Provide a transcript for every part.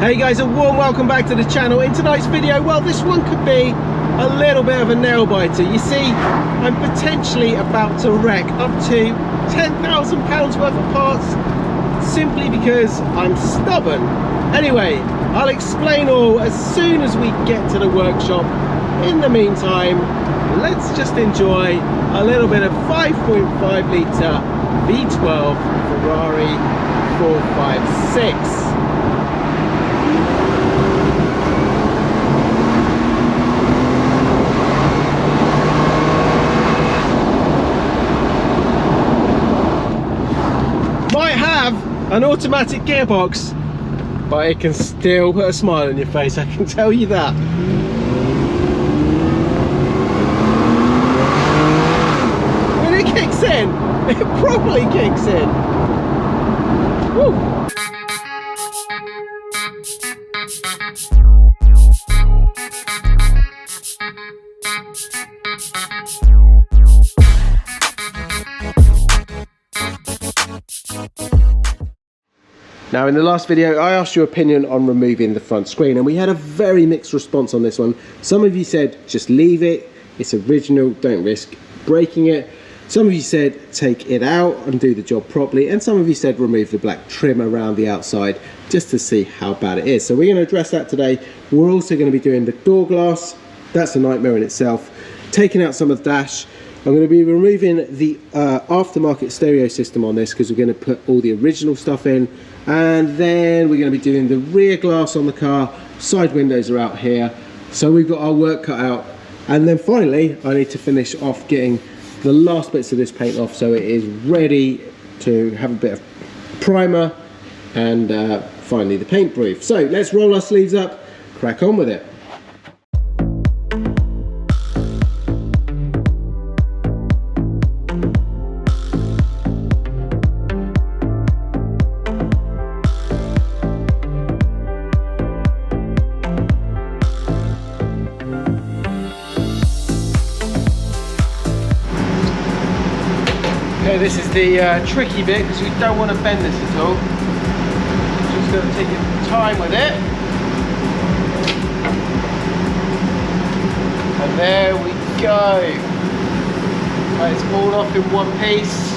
Hey guys, a warm welcome back to the channel. In tonight's video, well, this one could be a little bit of a nail biter. You see, I'm potentially about to wreck up to £10,000 worth of parts simply because I'm stubborn. Anyway, I'll explain all as soon as we get to the workshop. In the meantime, let's just enjoy a little bit of 5.5 litre V12 Ferrari 456. An automatic gearbox, but it can still put a smile on your face, I can tell you that. When it kicks in, it probably kicks in. Woo. Now, in the last video, I asked your opinion on removing the front screen, and we had a very mixed response on this one. Some of you said, just leave it, it's original, don't risk breaking it. Some of you said, take it out and do the job properly. And some of you said, remove the black trim around the outside just to see how bad it is. So we're going to address that today. We're also going to be doing the door glass. That's a nightmare in itself. Taking out some of the dash. I'm going to be removing the aftermarket stereo system on this because we're going to put all the original stuff in. And then we're going to be doing the rear glass on the car. Side windows are out here. So we've got our work cut out. And then finally, I need to finish off getting the last bits of this paint off so it is ready to have a bit of primer and finally the paint brief. So let's roll our sleeves up, crack on with it. Okay, this is the tricky bit because we don't want to bend this at all. Just going to take your time with it. And there we go. Right, it's all off in one piece.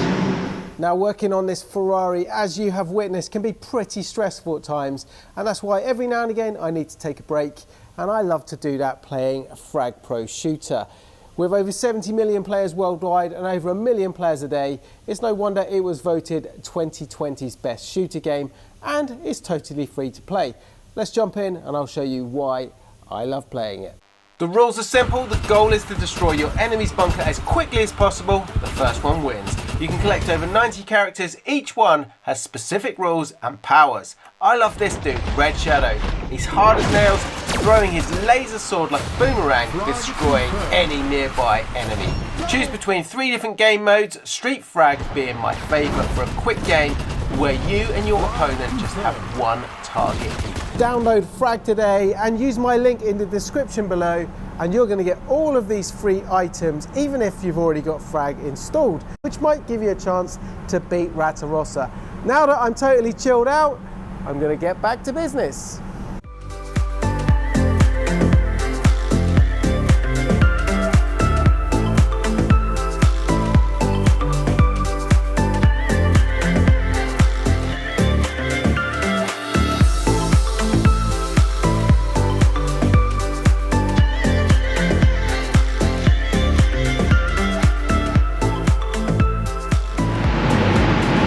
Now, working on this Ferrari, as you have witnessed, can be pretty stressful at times. And that's why every now and again I need to take a break. And I love to do that playing a Frag Pro shooter. With over 70 million players worldwide and over 1 million players a day, it's no wonder it was voted 2020's best shooter game, and it's totally free to play. Let's jump in and I'll show you why I love playing it. The rules are simple. The goal is to destroy your enemy's bunker as quickly as possible. The first one wins. You can collect over 90 characters. Each one has specific rules and powers. I love this dude, Red Shadow. He's hard as nails, throwing his laser sword like a boomerang, destroying any nearby enemy. Choose between 3 different game modes, Street Frag being my favourite for a quick game where you and your opponent just have one target. Download Frag today and use my link in the description below, and you're going to get all of these free items even if you've already got Frag installed, which might give you a chance to beat Ratarossa. Now that I'm totally chilled out, I'm going to get back to business.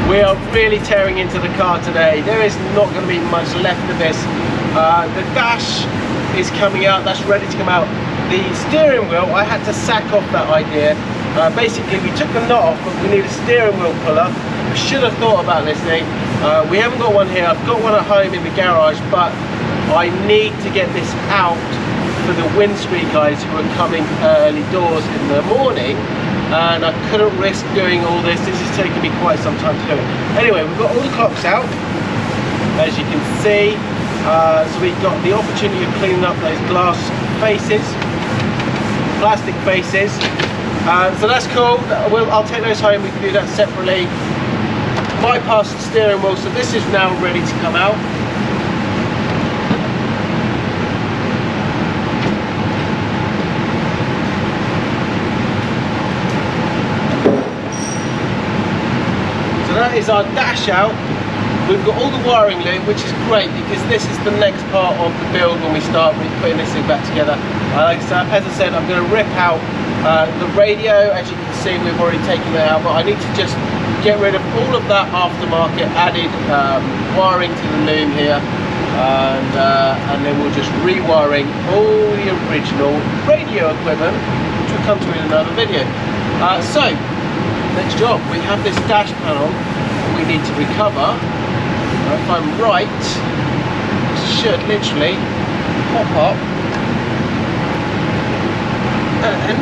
We are really tearing into the car today. There is not going to be much left of this. The dash is coming out, that's ready to come out. The steering wheel, I had to sack off that idea. Basically, we took the nut off, but we need a steering wheel puller. I should have thought about this thing. We haven't got one here. I've got one at home in the garage, but I need to get this out for the windscreen guys who are coming early doors in the morning. And I couldn't risk doing all this. This is taking me quite some time to do it. Anyway, we've got all the clocks out, as you can see. So we've got the opportunity of cleaning up those glass faces, plastic faces. So that's cool. I'll take those home. We can do that separately. Bypass the steering wheel. So this is now ready to come out. that is our dash out. We've got all the wiring loop, which is great because this is the next part of the build when we start putting this thing back together. As I said, I'm going to rip out the radio. As you can see, we've already taken that out, but I need to just get rid of all of that aftermarket added wiring to the loom here, and then we'll just rewiring all the original radio equipment, which we'll come to in another video. So, next job, we have this dash panel that we need to recover. If I'm right, it should literally pop up and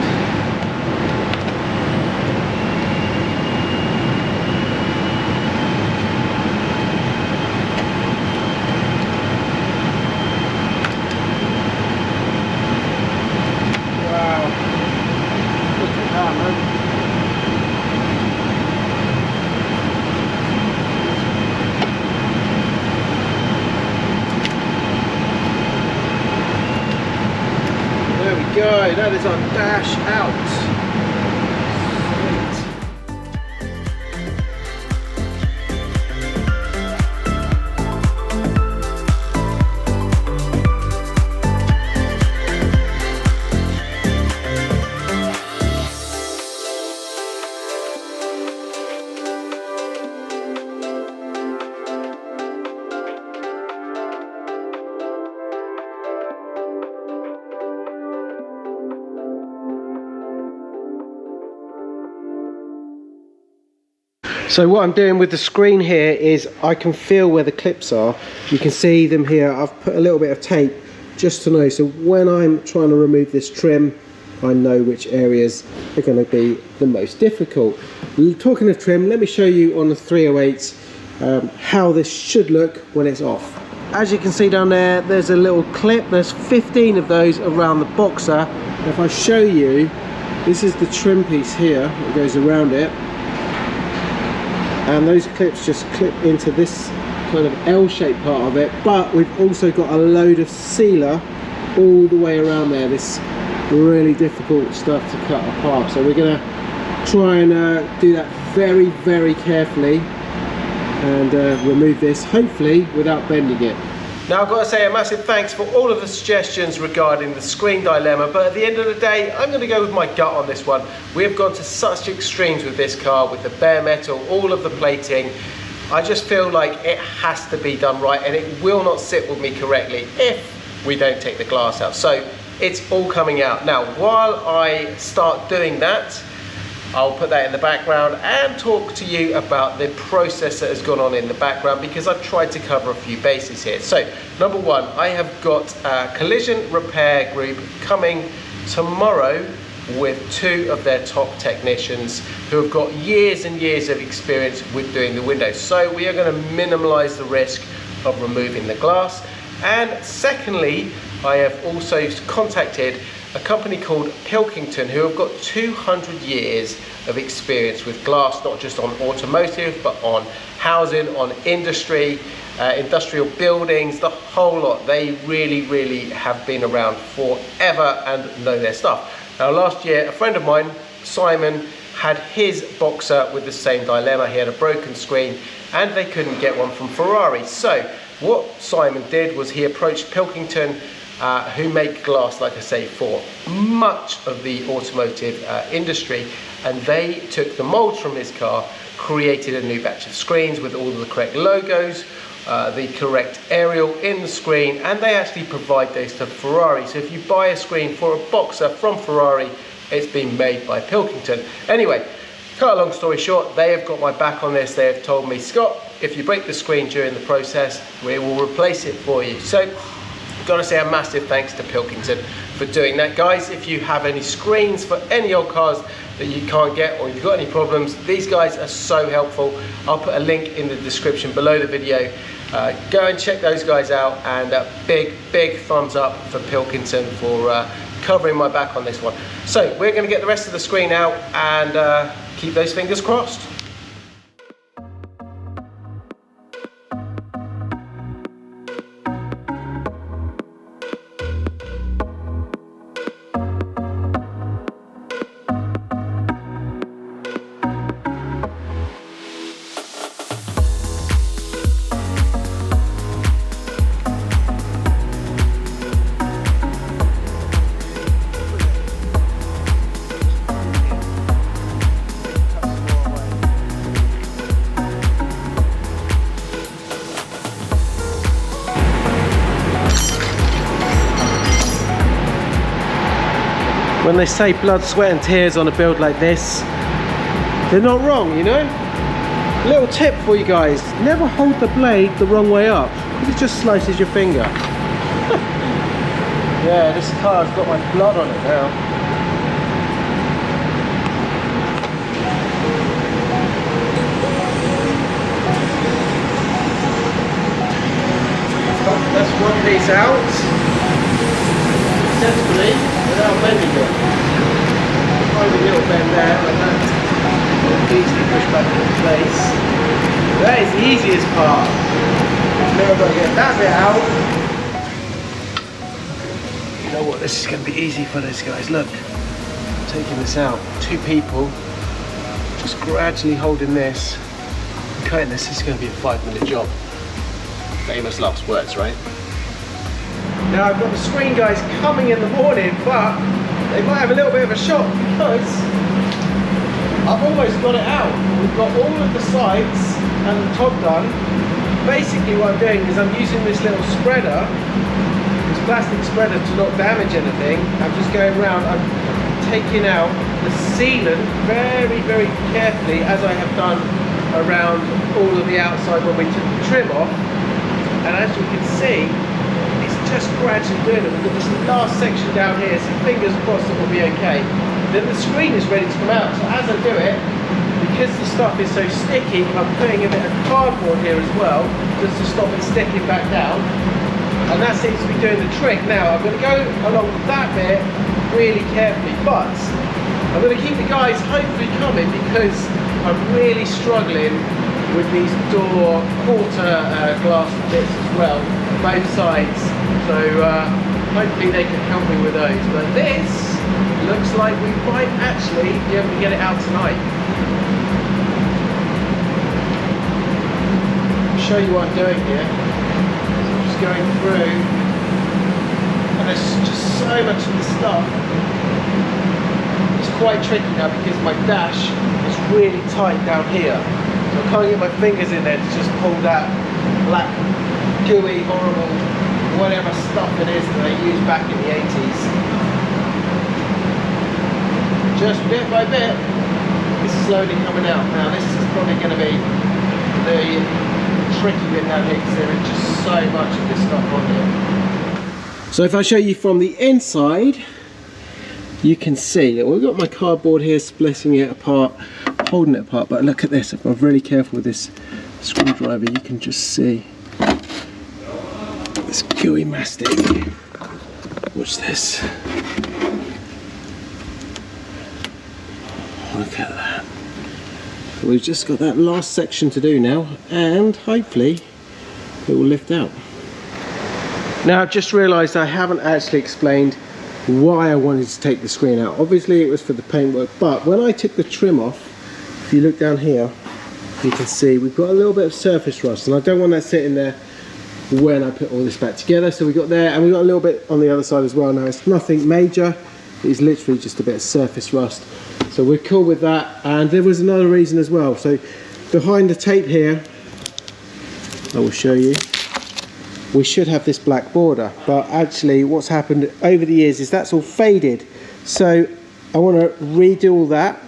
wow, look at that, man. Go, that is our dash out. So what I'm doing with the screen here is I can feel where the clips are. You can see them here. I've put a little bit of tape just to know. So when I'm trying to remove this trim, I know which areas are going to be the most difficult. Talking of trim, let me show you on the 308 how this should look when it's off. As you can see down there, there's a little clip. There's 15 of those around the boxer. If I show you, this is the trim piece here that goes around it. And those clips just clip into this kind of L-shaped part of it, but we've also got a load of sealer all the way around there, this really difficult stuff to cut apart. So we're going to try and do that very, very carefully and remove this, hopefully without bending it. Now I've got to say a massive thanks for all of the suggestions regarding the screen dilemma, but at the end of the day, I'm going to go with my gut on this one. We have gone to such extremes with this car, with the bare metal, all of the plating. I just feel like it has to be done right, and it will not sit with me correctly if we don't take the glass out. So it's all coming out. Now, while I start doing that, I'll put that in the background and talk to you about the process that has gone on in the background, because I've tried to cover a few bases here. So, number one, I have got a collision repair group coming tomorrow with two of their top technicians who have got years and years of experience with doing the windows. So we are going to minimize the risk of removing the glass. And secondly, I have also contacted a company called Pilkington, who have got 200 years of experience with glass, not just on automotive, but on housing, on industry, industrial buildings, the whole lot. They really, really have been around forever and know their stuff. Now, last year, a friend of mine, Simon, had his Boxer with the same dilemma. He had a broken screen and they couldn't get one from Ferrari. So what Simon did was he approached Pilkington, who make glass, like I say, for much of the automotive industry, and they took the molds from his car, created a new batch of screens with all of the correct logos, the correct aerial in the screen, and they actually provide those to Ferrari. So if you buy a screen for a Boxer from Ferrari, it's been made by Pilkington. Anyway, cut a long story short, they have got my back on this. They have told me, Scott, if you break the screen during the process, we will replace it for you. So got to say a massive thanks to Pilkington for doing that. Guys, if you have any screens for any old cars that you can't get, or you've got any problems, these guys are so helpful. I'll put a link in the description below the video. Go and check those guys out, and big thumbs up for Pilkington for covering my back on this one. So we're going to get the rest of the screen out and keep those fingers crossed. When they say blood, sweat and tears on a build like this, they're not wrong, you know? Little tip for you guys, never hold the blade the wrong way up, because it just slices your finger. Yeah, this car's got my blood on it now. That's one piece out successfully without bending it. Only a little bend there, like that. Easily push back into place. That is the easiest part. Now I've got to get that bit out. You know what? This is going to be easy for this, guys. Look, taking this out. 2 people just gradually holding this, cutting this. This is going to be a 5-minute job. Famous last words, right? Now I've got the screen guys coming in the morning, but they might have a little bit of a shock because I've almost got it out. We've got all of the sides and the top done. Basically what I'm doing is I'm using this little spreader, this plastic spreader, to not damage anything. I'm just going around, I'm taking out the sealant very, very carefully, as I have done around all of the outside when we took the trim off. And as you can see, it's just gradually doing it. We've got this last section down here, so fingers crossed it will be okay. Then the screen is ready to come out. So as I do it, because the stuff is so sticky, I'm putting a bit of cardboard here as well, just to stop it sticking back down. And that seems to be doing the trick. Now, I'm going to go along that bit really carefully, but I'm going to keep the guys hopefully coming because I'm really struggling with these door quarter glass bits as well, both sides. So hopefully they can help me with those. But this looks like we might actually be able to get it out tonight. I'll show you what I'm doing here. I'm just going through, and there's just so much of the stuff. It's quite tricky now because my dash is really tight down here. So I can't get my fingers in there to just pull that black, gooey, horrible, whatever stuff it is that they used back in the 80s. Just bit by bit, it's slowly coming out. Now this is probably going to be the tricky bit down here because there is just so much of this stuff on here. So if I show you from the inside, you can see that we've got my cardboard here splitting it apart, holding it apart, but look at this. If I'm really careful with this screwdriver, you can just see this gooey mastic. Watch this. Look at that. We've just got that last section to do now, and hopefully it will lift out. Now I've just realised I haven't actually explained why I wanted to take the screen out. Obviously it was for the paintwork, but when I took the trim off, if you look down here, you can see we've got a little bit of surface rust, and I don't want that sitting there when I put all this back together. So we got there, and we got a little bit on the other side as well. Now it's nothing major, it's literally just a bit of surface rust. So we're cool with that. And there was another reason as well. So behind the tape here, I will show you, we should have this black border, but actually what's happened over the years is that's all faded. So I want to redo all that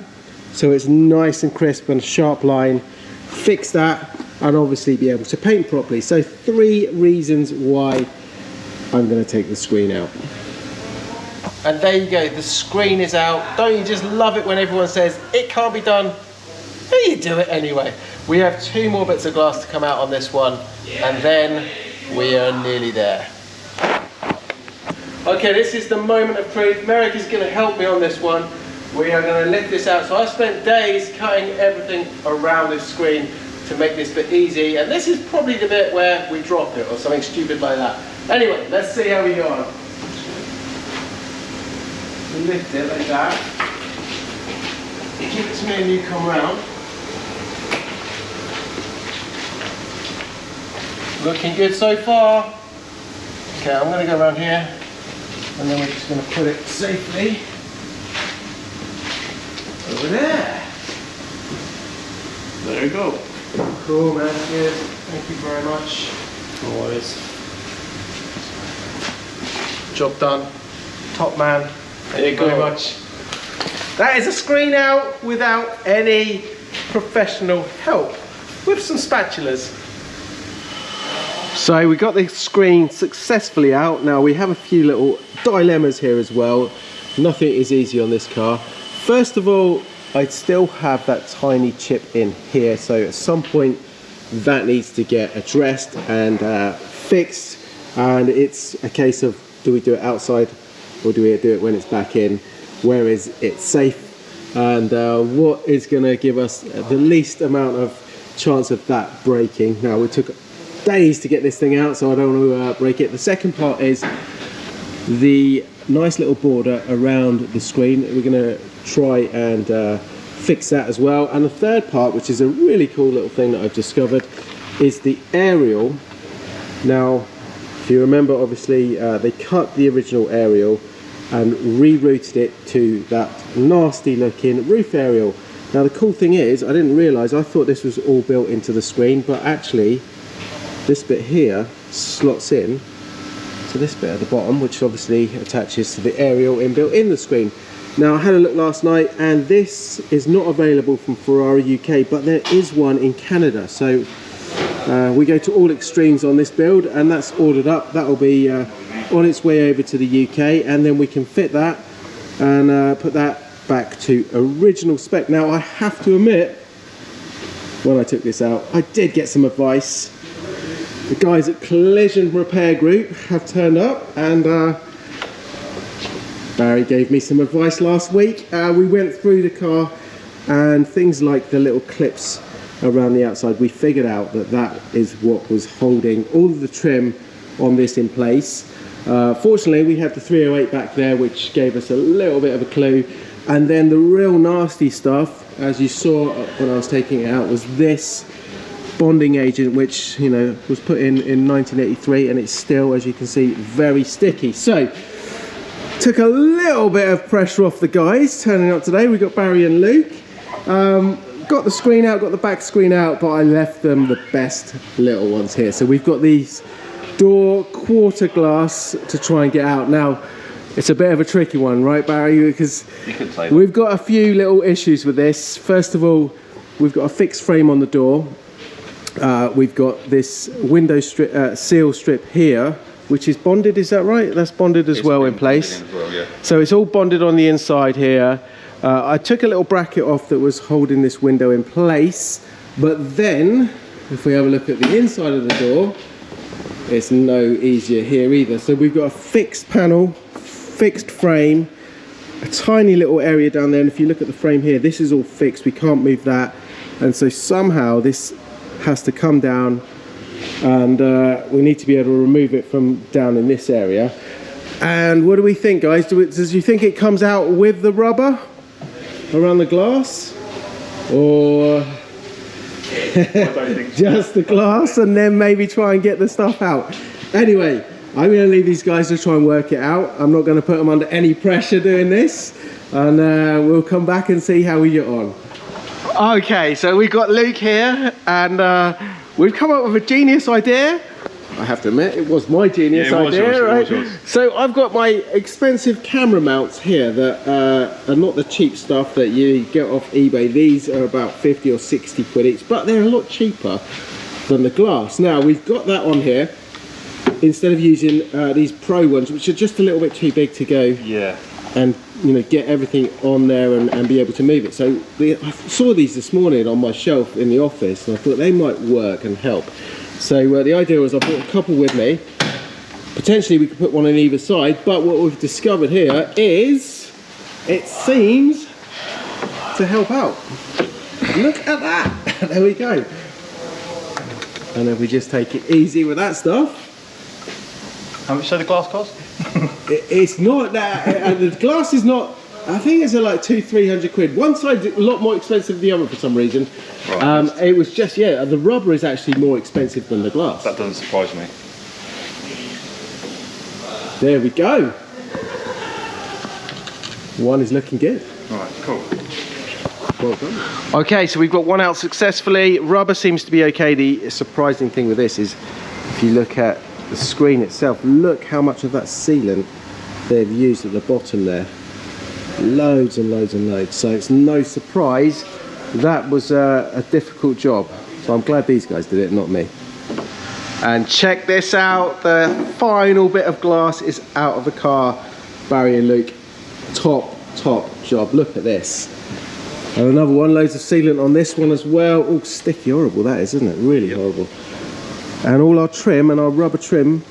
so it's nice and crisp and a sharp line, fix that, and obviously be able to paint properly. So 3 reasons why I'm going to take the screen out. And there you go, the screen is out. Don't you just love it when everyone says it can't be done? Well, you do it anyway. We have 2 more bits of glass to come out on this one, and then we are nearly there. Okay, this is the moment of truth. Merrick is going to help me on this one. We are going to lift this out. So I spent days cutting everything around this screen to make this bit easy, and this is probably the bit where we drop it or something stupid like that. Anyway, let's see how we go on. We lift it like that. You give it to me and you come round. Looking good so far. Okay, I'm going to go around here, and then we're just going to put it safely over there. There we go. Cool, man. Good. Thank you very much. No worries. Job done. Top man. Thank you very much. That is a screen out without any professional help, with some spatulas. So we got the screen successfully out. Now we have a few little dilemmas here as well. Nothing is easy on this car. First of all, I still have that tiny chip in here, so at some point that needs to get addressed and fixed, and it's a case of, do we do it outside or do we do it when it's back in? Where is it safe, and what is going to give us the least amount of chance of that breaking? Now, we took days to get this thing out, so I don't want to break it. The second part is the nice little border around the screen. We're going to try and fix that as well. And the third part, which is a really cool little thing that I've discovered, is the aerial. Now, if you remember, obviously they cut the original aerial and rerouted it to that nasty looking roof aerial. Now the cool thing is, I didn't realise, I thought this was all built into the screen, but actually this bit here slots in to this bit at the bottom, which obviously attaches to the aerial inbuilt in the screen. Now I had a look last night, and this is not available from Ferrari UK, but there is one in Canada. So we go to all extremes on this build, and that's ordered up. That will be on its way over to the UK, and then we can fit that and put that back to original spec. Now I have to admit, when I took this out, I did get some advice. The guys at Collision Repair Group have turned up, and Barry gave me some advice last week. We went through the car, and things like the little clips around the outside, we figured out that that is what was holding all of the trim on this in place. Fortunately, we had the 308 back there, which gave us a little bit of a clue. And then the real nasty stuff, as you saw when I was taking it out, was this bonding agent, which, you know, was put in 1983, and it's still, as you can see, very sticky. So took a little bit of pressure off the guys turning up today. We got Barry and Luke. Got the screen out, got the back screen out, but I left them the best little ones here. So we've got these door quarter glass to try and get out. Now it's a bit of a tricky one, right, Barry? Because we've got a few little issues with this. First of all, we've got a fixed frame on the door. We've got this window strip, seal strip here, which is bonded, is that right? That's bonded as well in place. As well, yeah. So it's all bonded on the inside here. I took a little bracket off that was holding this window in place, but then if we have a look at the inside of the door, it's no easier here either. So we've got a fixed panel, fixed frame, a tiny little area down there, and if you look at the frame here, this is all fixed, we can't move that, and so somehow this has to come down, and we need to be able to remove it from down in this area. And what do we think, guys? Does you think it comes out with the rubber around the glass, or just the glass, and then maybe try and get the stuff out? Anyway, I'm going to leave these guys to try and work it out. I'm not going to put them under any pressure doing this, and we'll come back and see how we get on. Okay, so we've got Luke here, and we've come up with a genius idea. I have to admit, it was my genius idea, right? So I've got my expensive camera mounts here that are not the cheap stuff that you get off eBay. These are about 50 or 60 quid each, but they're a lot cheaper than the glass. Now we've got that on here instead of using these Pro ones, which are just a little bit too big to go. Yeah. And, you know, get everything on there and be able to move it. So I saw these this morning on my shelf in the office, and I thought they might work and help. So the idea was I brought a couple with me. Potentially we could put one on either side, but what we've discovered here is it seems to help out. Look at that. There we go. And if we just take it easy with that stuff. How much did the glass cost? It's not that, the glass is not, I think it's like 200-300 quid. One side's a lot more expensive than the other for some reason. Right. It was just, yeah, the rubber is actually more expensive than the glass. That doesn't surprise me. There we go. One is looking good. Alright, cool. Well done. Okay, so we've got one out successfully. Rubber seems to be okay. The surprising thing with this is, if you look at the screen itself, look how much of that sealant they've used at the bottom there. loads and loads and loads. So it's no surprise that was a difficult job. So I'm glad these guys did it, not me. And check this out, the final bit of glass is out of the car. Barry and Luke, top job. Look at this. And another one, loads of sealant on this one as well. Oh, sticky, horrible that is, isn't it? Really horrible. And all our trim and our rubber trim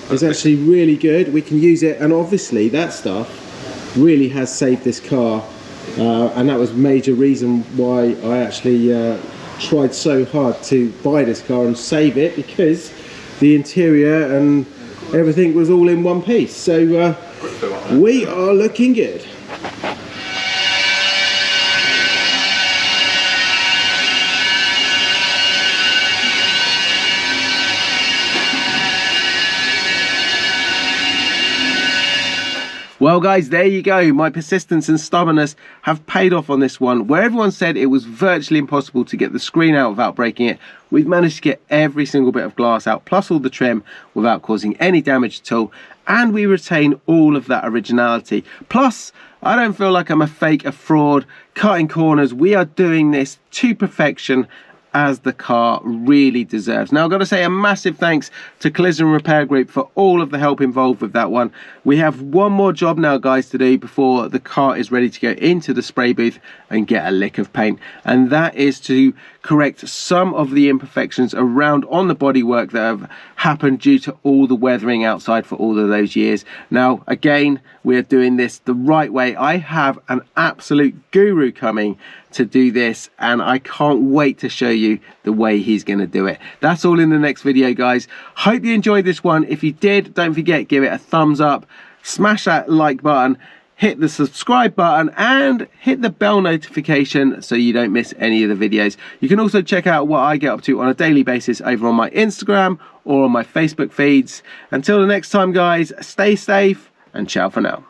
is actually really good. We can use it, and obviously that stuff really has saved this car. And that was a major reason why I actually tried so hard to buy this car and save it, because the interior and everything was all in one piece. So we are looking good. Well guys, there you go. My persistence and stubbornness have paid off on this one. Where everyone said it was virtually impossible to get the screen out without breaking it, we've managed to get every single bit of glass out, plus all the trim, without causing any damage at all. And we retain all of that originality. Plus, I don't feel like I'm a fake, a fraud, cutting corners. We are doing this to perfection, as the car really deserves. Now I've got to say a massive thanks to Collision Repair Group for all of the help involved with that one. We have one more job now guys to do before the car is ready to go into the spray booth and get a lick of paint, and that is to correct some of the imperfections around on the bodywork that have happened due to all the weathering outside for all of those years. Now again, we're doing this the right way. I have an absolute guru coming to do this, and I can't wait to show you the way he's going to do it. That's all in the next video guys. Hope you enjoyed this one. If you did, don't forget, give it a thumbs up, smash that like button, hit the subscribe button, and hit the bell notification so you don't miss any of the videos. You can also check out what I get up to on a daily basis over on my Instagram or on my Facebook feeds. Until the next time guys, stay safe and ciao for now.